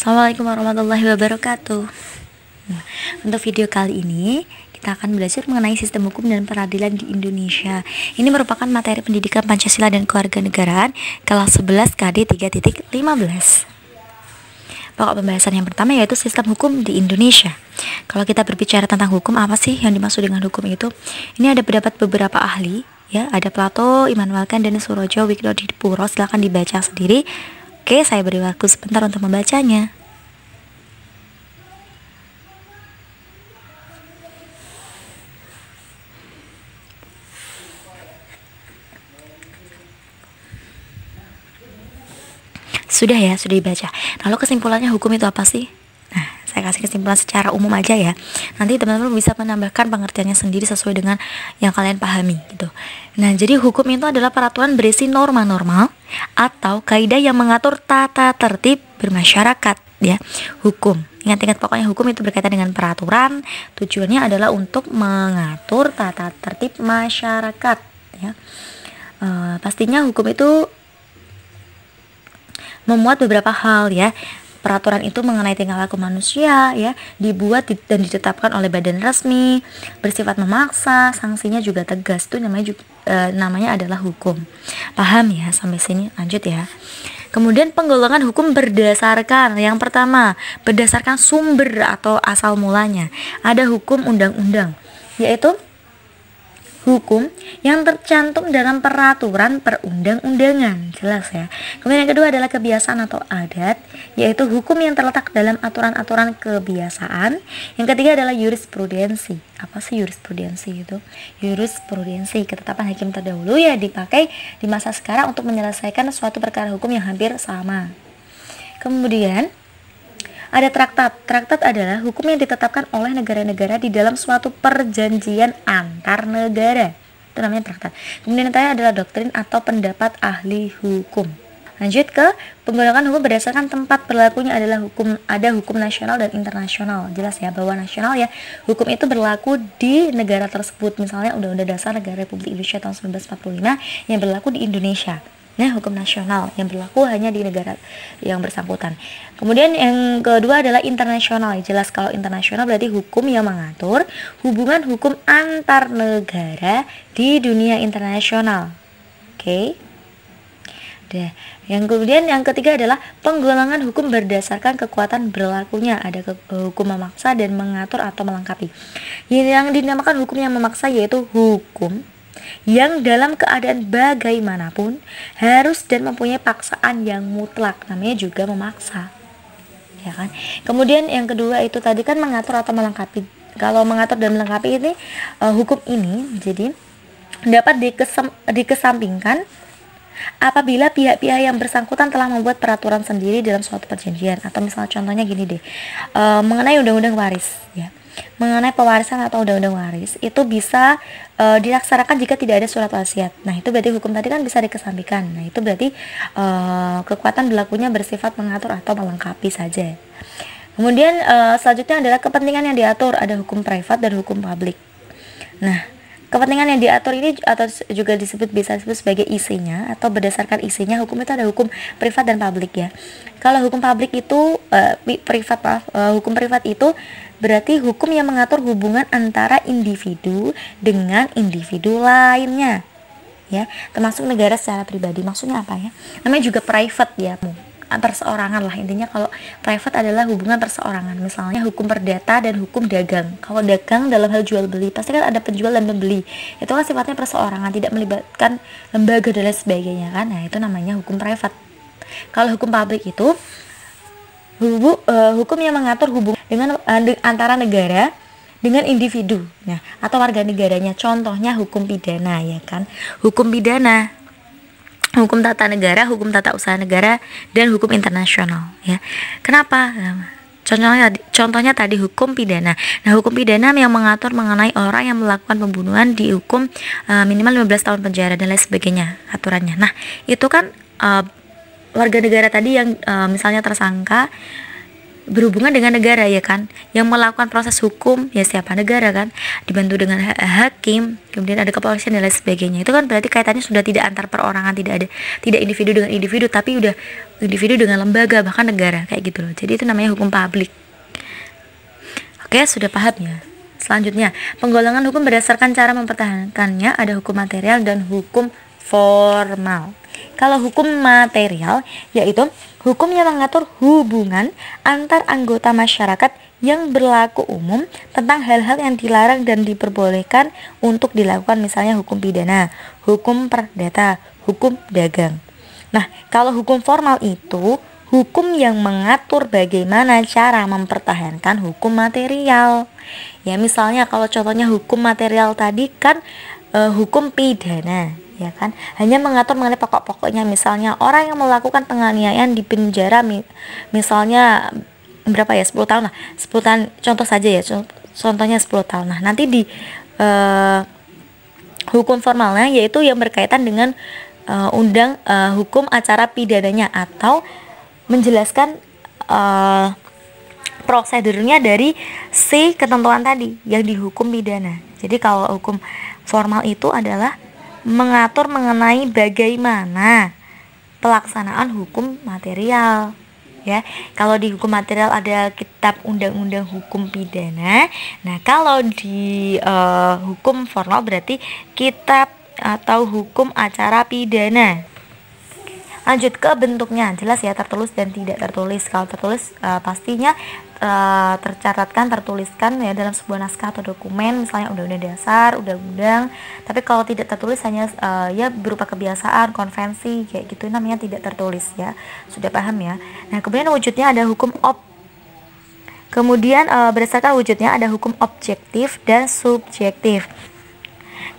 Assalamualaikum warahmatullahi wabarakatuh. Untuk video kali ini kita akan belajar mengenai sistem hukum dan peradilan di Indonesia. Ini merupakan materi pendidikan Pancasila dan Kewarganegaraan kelas 11 KD 3.15. Pokok pembahasan yang pertama yaitu sistem hukum di Indonesia. Kalau kita berbicara tentang hukum, apa sih yang dimaksud dengan hukum itu? Ini ada pendapat beberapa ahli, ya, ada Plato, Immanuel Kant, dan Surojo Wignodipuro. Silahkan dibaca sendiri. Oke, saya beri waktu sebentar untuk membacanya. Sudah ya, sudah dibaca. Lalu kesimpulannya hukum itu apa sih? Nah, saya kasih kesimpulan secara umum aja ya. Nanti teman-teman bisa menambahkan pengertiannya sendiri sesuai dengan yang kalian pahami gitu. Nah, jadi hukum itu adalah peraturan berisi norma-norma atau kaidah yang mengatur tata tertib bermasyarakat ya. Hukum. Ingat-ingat, pokoknya hukum itu berkaitan dengan peraturan. Tujuannya adalah untuk mengatur tata tertib masyarakat ya. Pastinya hukum itu memuat beberapa hal ya. Peraturan itu mengenai tingkah laku manusia ya, dibuat dan ditetapkan oleh badan resmi, bersifat memaksa, sanksinya juga tegas. Itu namanya adalah hukum. Paham ya sampai sini? Lanjut ya. Kemudian penggolongan hukum berdasarkan, yang pertama, berdasarkan sumber atau asal mulanya. Ada hukum undang-undang, yaitu hukum yang tercantum dalam peraturan perundang-undangan, jelas ya. Kemudian yang kedua adalah kebiasaan atau adat, yaitu hukum yang terletak dalam aturan-aturan kebiasaan. Yang ketiga adalah jurisprudensi. Apa sih jurisprudensi itu? Jurisprudensi, ketetapan hakim terdahulu ya, dipakai di masa sekarang untuk menyelesaikan suatu perkara hukum yang hampir sama. Kemudian ada traktat. Traktat adalah hukum yang ditetapkan oleh negara-negara di dalam suatu perjanjian antar negara. Itu namanya traktat. Kemudian yang terakhir adalah doktrin atau pendapat ahli hukum. Lanjut ke penggolongan hukum berdasarkan tempat berlakunya adalah ada hukum nasional dan internasional. Jelas ya bahwa nasional ya, hukum itu berlaku di negara tersebut. Misalnya Undang-Undang Dasar Negara Republik Indonesia tahun 1945 yang berlaku di Indonesia. Nah, hukum nasional yang berlaku hanya di negara yang bersangkutan. Kemudian yang kedua adalah internasional. Jelas kalau internasional berarti hukum yang mengatur hubungan hukum antar negara di dunia internasional. Oke. Yang ketiga adalah penggolongan hukum berdasarkan kekuatan berlakunya. Ada hukum memaksa dan mengatur atau melengkapi. Yang dinamakan hukum yang memaksa yaitu hukum yang dalam keadaan bagaimanapun harus dan mempunyai paksaan yang mutlak, namanya juga memaksa ya kan. Kemudian yang kedua itu tadi kan mengatur atau melengkapi. Kalau mengatur dan melengkapi ini hukum ini jadi dapat dikesampingkan apabila pihak-pihak yang bersangkutan telah membuat peraturan sendiri dalam suatu perjanjian. Atau misalnya contohnya gini deh, mengenai undang-undang waris ya, mengenai pewarisan atau undang-undang waris itu bisa dilaksanakan jika tidak ada surat wasiat. Nah, itu berarti hukum tadi kan bisa dikesampingkan. Nah, itu berarti kekuatan berlakunya bersifat mengatur atau melengkapi saja. Kemudian selanjutnya adalah kepentingan yang diatur. Ada hukum privat dan hukum publik. Nah, kepentingan yang diatur ini atau juga bisa disebut sebagai isinya atau berdasarkan isinya. Hukum itu ada hukum privat dan publik ya. Kalau hukum publik itu hukum privat itu berarti hukum yang mengatur hubungan antara individu dengan individu lainnya ya, termasuk negara secara pribadi. Maksudnya apa ya? Namanya juga private ya, perseorangan lah intinya. Kalau private adalah hubungan perseorangan. Misalnya hukum perdata dan hukum dagang. Kalau dagang dalam hal jual beli pasti kan ada penjual dan pembeli. Itu kan sifatnya perseorangan, tidak melibatkan lembaga dan lain sebagainya kan. Nah, itu namanya hukum private. Kalau hukum publik itu hukum yang mengatur hubungan dengan antara negara dengan individu nah, atau warga negaranya. Contohnya hukum pidana ya kan. Hukum pidana, hukum tata negara, hukum tata usaha negara, dan hukum internasional ya. Kenapa? Contohnya tadi hukum pidana. Nah, hukum pidana yang mengatur mengenai orang yang melakukan pembunuhan dihukum minimal 15 tahun penjara dan lain sebagainya aturannya. Nah, itu kan warga negara tadi yang misalnya tersangka berhubungan dengan negara ya kan, yang melakukan proses hukum ya siapa, negara kan, dibantu dengan hakim, kemudian ada kepolisian dan lain sebagainya. Itu kan berarti kaitannya sudah tidak antar perorangan, tidak individu dengan individu, tapi udah individu dengan lembaga, bahkan negara, kayak gitu loh. Jadi itu namanya hukum publik. Oke, sudah paham ya? Selanjutnya, penggolongan hukum berdasarkan cara mempertahankannya, ada hukum material dan hukum formal. Kalau hukum material yaitu hukum yang mengatur hubungan antar anggota masyarakat yang berlaku umum tentang hal-hal yang dilarang dan diperbolehkan untuk dilakukan, misalnya hukum pidana, hukum perdata, hukum dagang. Nah, kalau hukum formal itu hukum yang mengatur bagaimana cara mempertahankan hukum material. Ya, misalnya kalau contohnya hukum material tadi kan hukum pidana, ya kan, hanya mengatur mengenai pokok-pokoknya, misalnya orang yang melakukan penganiayaan di penjara misalnya berapa ya, 10 tahun lah, 10 tahun contoh saja ya, contohnya 10 tahun. Nah, nanti di hukum formalnya yaitu yang berkaitan dengan hukum acara pidananya, atau menjelaskan prosedurnya dari si ketentuan tadi yang dihukum pidana. Jadi kalau hukum formal itu adalah mengatur mengenai bagaimana pelaksanaan hukum material. Ya, kalau di hukum material ada kitab undang-undang hukum pidana. Nah, kalau di hukum formal berarti kitab atau hukum acara pidana. Lanjut ke bentuknya, jelas ya, tertulis dan tidak tertulis. Kalau tertulis pastinya tercatatkan, tertuliskan ya dalam sebuah naskah atau dokumen, misalnya undang-undang dasar, undang-undang. Tapi kalau tidak tertulis hanya ya berupa kebiasaan, konvensi kayak gitu, namanya tidak tertulis ya. Sudah paham ya? Nah, kemudian wujudnya ada hukum Kemudian berdasarkan wujudnya ada hukum objektif dan subjektif.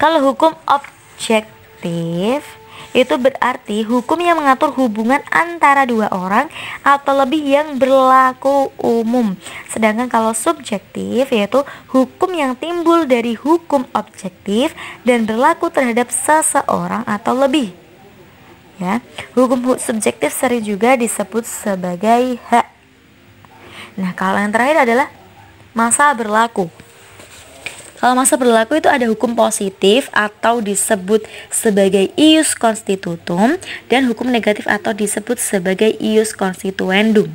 Kalau hukum objektif itu berarti hukum yang mengatur hubungan antara dua orang atau lebih yang berlaku umum. Sedangkan kalau subjektif yaitu hukum yang timbul dari hukum objektif dan berlaku terhadap seseorang atau lebih. Ya, hukum subjektif sering juga disebut sebagai hak. Nah, kalau yang terakhir adalah masa berlaku. Kalau masa berlaku itu ada hukum positif atau disebut sebagai ius constitutum, dan hukum negatif atau disebut sebagai ius constituendum.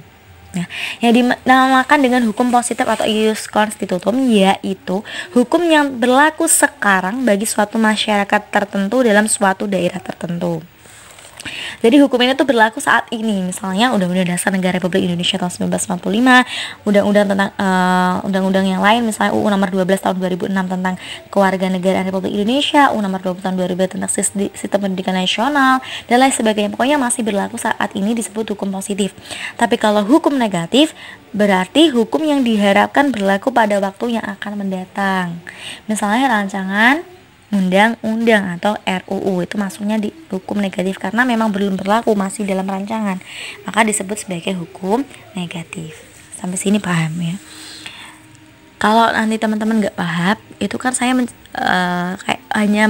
Nah, yang dinamakan dengan hukum positif atau ius constitutum yaitu hukum yang berlaku sekarang bagi suatu masyarakat tertentu dalam suatu daerah tertentu. Jadi hukum ini tuh berlaku saat ini, misalnya Undang-Undang Dasar Negara Republik Indonesia tahun 1945, undang-undang tentang undang-undang yang lain, misalnya UU nomor 12 tahun 2006 tentang Kewarganegaraan Republik Indonesia, UU nomor 20 tahun 2000 tentang Sistem Pendidikan Nasional, dan lain sebagainya. Pokoknya masih berlaku saat ini, disebut hukum positif. Tapi kalau hukum negatif berarti hukum yang diharapkan berlaku pada waktu yang akan mendatang. Misalnya rancangan undang-undang atau RUU itu masuknya di hukum negatif karena memang belum berlaku, masih dalam rancangan, maka disebut sebagai hukum negatif. Sampai sini paham ya? Kalau nanti teman-teman nggak paham, itu kan saya kayak hanya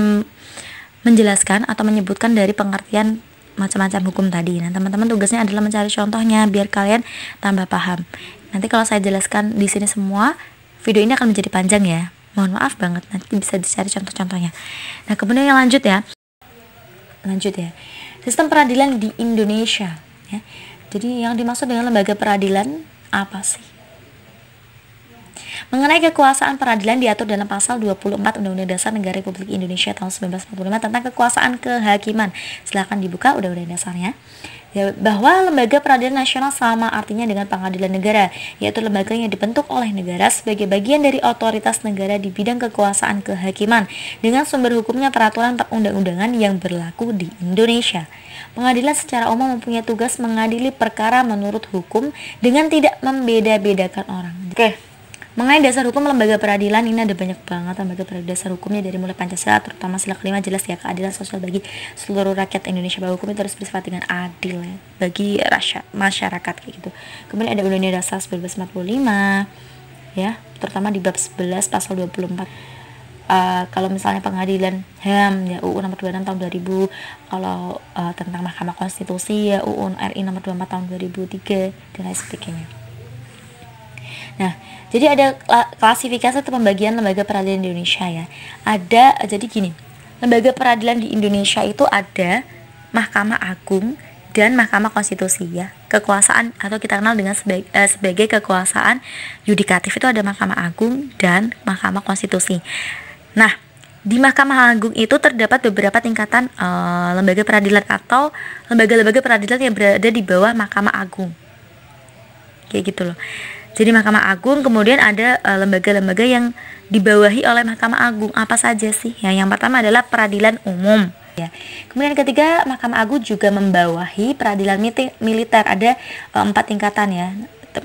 menjelaskan atau menyebutkan dari pengertian macam-macam hukum tadi. Nah, teman-teman tugasnya adalah mencari contohnya biar kalian tambah paham. Nanti kalau saya jelaskan di sini semua, video ini akan menjadi panjang ya. Mohon maaf banget, nanti bisa dicari contoh-contohnya. Nah, kemudian yang lanjut ya. Sistem peradilan di Indonesia ya. Jadi yang dimaksud dengan lembaga peradilan apa sih? Mengenai kekuasaan peradilan diatur dalam pasal 24 Undang-Undang Dasar Negara Republik Indonesia tahun 1945 tentang kekuasaan kehakiman. Silakan dibuka Undang-Undang Dasarnya. Ya, bahwa lembaga peradilan nasional sama artinya dengan pengadilan negara, yaitu lembaga yang dibentuk oleh negara sebagai bagian dari otoritas negara di bidang kekuasaan kehakiman dengan sumber hukumnya peraturan perundang-undangan yang berlaku di Indonesia. Pengadilan secara umum mempunyai tugas mengadili perkara menurut hukum dengan tidak membeda-bedakan orang. Oke. Mengenai dasar hukum lembaga peradilan, ini ada banyak banget lembaga peradilan dasar hukumnya, dari mulai Pancasila, terutama sila kelima jelas ya, keadilan sosial bagi seluruh rakyat Indonesia, bahwa hukum itu harus bersifat dengan adil ya, bagi masyarakat kayak gitu. Kemudian ada Undang-Undang Dasar 1945 ya, terutama di bab 11 pasal 24. Kalau misalnya pengadilan HAM ya UU nomor 26 tahun 2000, kalau tentang Mahkamah Konstitusi ya UU RI nomor 24 tahun 2003 dan lain sebagainya. Nah, jadi ada klasifikasi atau pembagian lembaga peradilan di Indonesia ya. Ada, jadi gini, lembaga peradilan di Indonesia itu ada Mahkamah Agung dan Mahkamah Konstitusi ya. Kekuasaan atau kita kenal dengan sebagai kekuasaan yudikatif itu ada Mahkamah Agung dan Mahkamah Konstitusi. Nah, di Mahkamah Agung itu terdapat beberapa tingkatan lembaga peradilan atau lembaga-lembaga peradilan yang berada di bawah Mahkamah Agung. Kayak gitu loh. Jadi Mahkamah Agung kemudian ada lembaga-lembaga yang dibawahi oleh Mahkamah Agung. Apa saja sih? Ya, yang pertama adalah peradilan umum. Ya. Kemudian ketiga, Mahkamah Agung juga membawahi peradilan militer. Ada 4 tingkatan ya.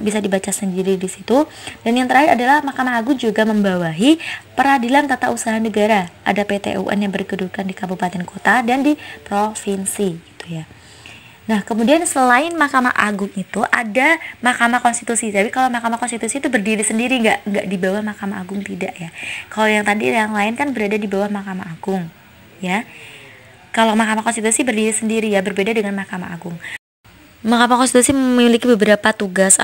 Bisa dibaca sendiri di situ. Dan yang terakhir adalah Mahkamah Agung juga membawahi peradilan tata usaha negara. Ada PT-UN yang berkedudukan di kabupaten kota dan di provinsi gitu ya. Nah, kemudian selain Mahkamah Agung itu ada Mahkamah Konstitusi. Tapi kalau Mahkamah Konstitusi itu berdiri sendiri, nggak di bawah Mahkamah Agung, tidak ya. Kalau yang tadi yang lain kan berada di bawah Mahkamah Agung, ya. Kalau Mahkamah Konstitusi berdiri sendiri ya, berbeda dengan Mahkamah Agung. Mahkamah Konstitusi memiliki beberapa tugas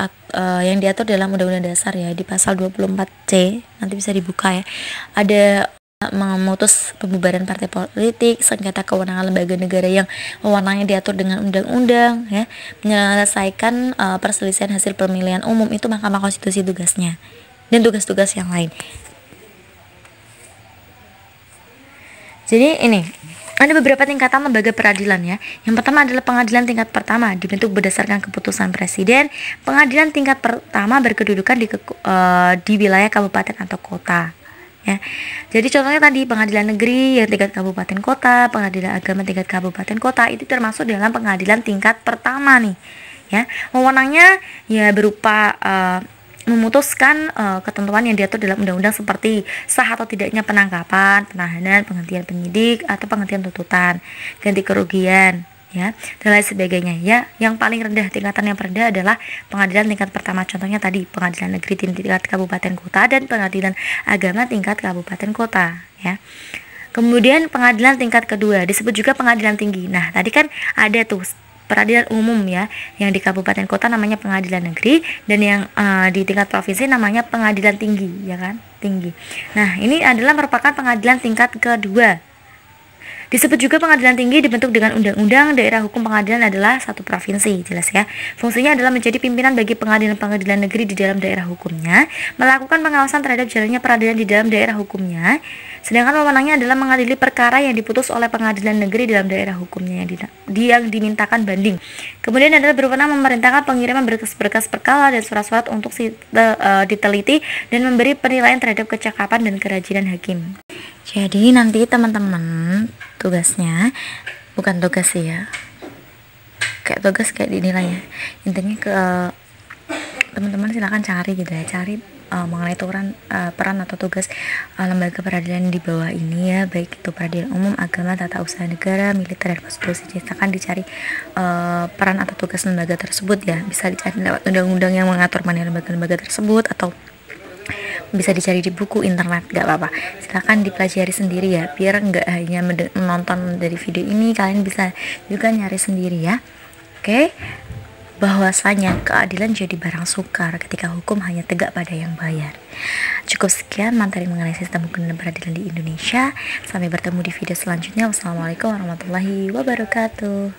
yang diatur dalam Undang-Undang Dasar ya, di pasal 24C, nanti bisa dibuka ya. Ada memutus pembubaran partai politik, sengketa kewenangan lembaga negara yang wewenangnya diatur dengan undang-undang ya, menyelesaikan perselisihan hasil pemilihan umum, itu Mahkamah Konstitusi tugasnya, dan tugas-tugas yang lain. Jadi ini ada beberapa tingkatan lembaga peradilan ya. Yang pertama adalah pengadilan tingkat pertama, dibentuk berdasarkan keputusan presiden. Pengadilan tingkat pertama berkedudukan di wilayah kabupaten atau kota. Ya. Jadi contohnya tadi pengadilan negeri yang tingkat kabupaten kota, pengadilan agama tingkat kabupaten kota, itu termasuk dalam pengadilan tingkat pertama nih. Ya, wewenangnya ya berupa memutuskan ketentuan yang diatur dalam undang-undang seperti sah atau tidaknya penangkapan, penahanan, penghentian penyidik atau penghentian tuntutan, ganti kerugian, ya, dan lain sebagainya ya. Yang paling rendah, tingkatan yang rendah adalah pengadilan tingkat pertama, contohnya tadi pengadilan negeri tingkat kabupaten kota dan pengadilan agama tingkat kabupaten kota ya. Kemudian pengadilan tingkat kedua disebut juga pengadilan tinggi. Nah, tadi kan ada tuh peradilan umum ya, yang di kabupaten kota namanya pengadilan negeri, dan yang di tingkat provinsi namanya pengadilan tinggi ya kan, tinggi. Nah, ini adalah merupakan pengadilan tingkat kedua. Disebut juga pengadilan tinggi, dibentuk dengan undang-undang. Daerah hukum pengadilan adalah satu provinsi, jelas ya. Fungsinya adalah menjadi pimpinan bagi pengadilan-pengadilan negeri di dalam daerah hukumnya, melakukan pengawasan terhadap jalannya peradilan di dalam daerah hukumnya. Sedangkan wewenangnya adalah mengadili perkara yang diputus oleh pengadilan negeri dalam daerah hukumnya yang dimintakan banding. Kemudian adalah berwenang memerintahkan pengiriman berkas-berkas perkara dan surat-surat untuk diteliti dan memberi penilaian terhadap kecakapan dan kerajinan hakim. Jadi nanti teman-teman tugasnya, bukan tugas sih ya, kayak tugas kayak dinilai ya, intinya ke teman-teman silakan cari gitu ya, cari mengenai peran atau tugas lembaga peradilan di bawah ini ya, baik itu peradilan umum, agama, tata usaha negara, militer, dan konstitusi. Silakan dicari peran atau tugas lembaga tersebut ya, bisa dicari lewat undang-undang yang mengatur mengenai lembaga-lembaga tersebut, atau bisa dicari di buku internet, gak apa-apa, silakan dipelajari sendiri ya, biar nggak hanya menonton dari video ini, kalian bisa juga nyari sendiri ya. Oke, bahwasanya keadilan jadi barang sukar ketika hukum hanya tegak pada yang bayar. Cukup sekian materi mengenai sistem hukum dan peradilan di Indonesia. Sampai bertemu di video selanjutnya. Wassalamualaikum warahmatullahi wabarakatuh.